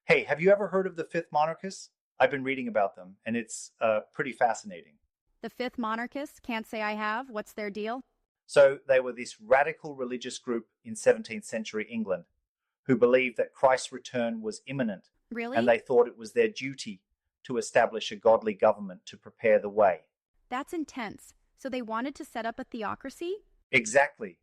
Hey, have you ever heard of the Fifth Monarchists? I've been reading about them, and it's pretty fascinating. The Fifth Monarchists? Can't say I have. What's their deal? So, they were this radical religious group in 17th century England who believed that Christ's return was imminent, and Really? they thought it was their duty to establish a godly government to prepare the way. That's intense. So they wanted to set up a theocracy? Exactly.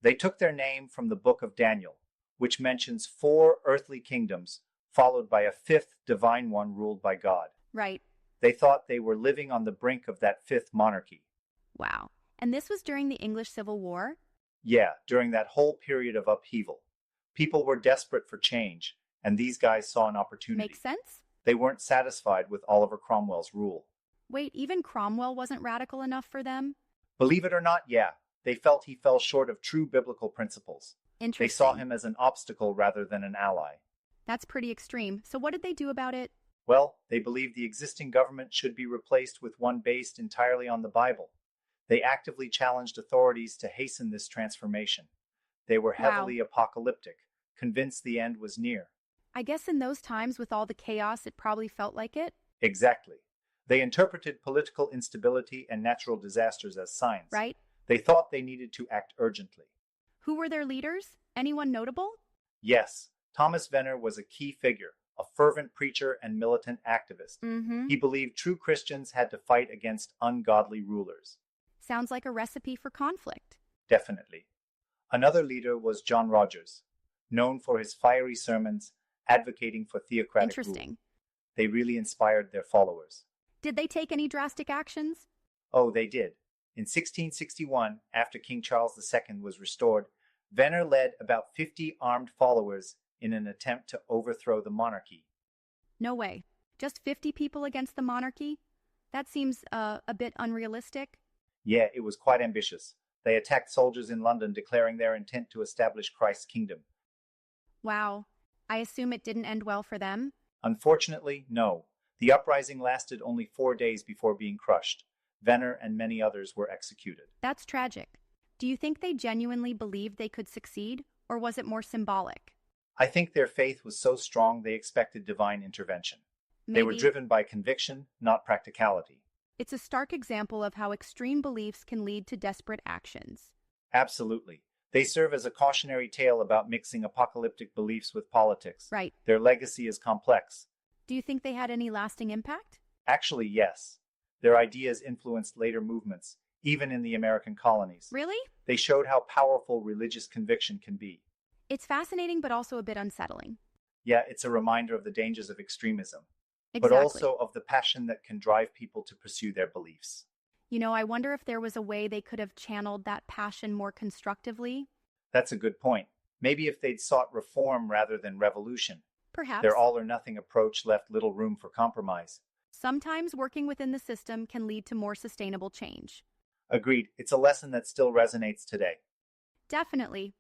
They took their name from the book of Daniel, which mentions four earthly kingdoms, followed by a fifth divine one ruled by God. Right. They thought they were living on the brink of that fifth monarchy. Wow. And this was during the English Civil War? Yeah, during that whole period of upheaval. People were desperate for change, and these guys saw an Makes opportunity. sense? They weren't satisfied with Oliver Cromwell's rule. Wait, even Cromwell wasn't radical enough for them? Believe it or not, yeah, they felt he fell short of true biblical principles. They saw Interesting. him as an obstacle rather than an ally. That's pretty extreme. So what did they do about it? Well, they believed the existing government should be replaced with one based entirely on the Bible. They actively challenged authorities to hasten this transformation. They were Wow. heavily apocalyptic, convinced the end was near. I guess in those times with all the chaos, it probably felt like it, Exactly. They interpreted political instability and natural disasters as signs. right? They thought they needed to act urgently. Who were their leaders? Anyone notable? Yes, Thomas Venner was a key figure, a fervent preacher and militant activist. Mm-hmm. He believed true Christians had to fight against ungodly rulers. Sounds like a recipe for conflict. Definitely. Another leader was John Rogers, known for his fiery sermons advocating for theocratic rule. Interesting. They really inspired their followers. Did they take any drastic actions? Oh, they did. In 1661, after King Charles II was restored, Venner led about 50 armed followers in an attempt to overthrow the monarchy. No way. Just 50 people against the monarchy? That seems a bit unrealistic. Yeah, it was quite ambitious. They attacked soldiers in London, declaring their intent to establish Christ's kingdom. Wow. I assume it didn't end well for them? Unfortunately, no. The uprising lasted only 4 days before being crushed. Venner and many others were executed. That's tragic. Do you think they genuinely believed they could succeed, or was it more symbolic? I think their faith was so strong they expected divine intervention. They were Maybe driven by conviction, not practicality. it's a stark example of how extreme beliefs can lead to desperate actions. Absolutely. They serve as a cautionary tale about mixing apocalyptic beliefs with politics. Right. Their legacy is complex. Do you think they had any lasting impact? Actually, yes. Their ideas influenced later movements, even in the American colonies. Really? They showed how powerful religious conviction can be. It's fascinating, but also a bit unsettling. Yeah, it's a reminder of the dangers of extremism, but Exactly. also of the passion that can drive people to pursue their beliefs. I wonder if there was a way they could have channeled that passion more constructively. That's a good point. Maybe if they'd sought reform rather than revolution. Perhaps. Their all or nothing approach left little room for compromise. Sometimes working within the system can lead to more sustainable change. Agreed, it's a lesson that still resonates today. Definitely.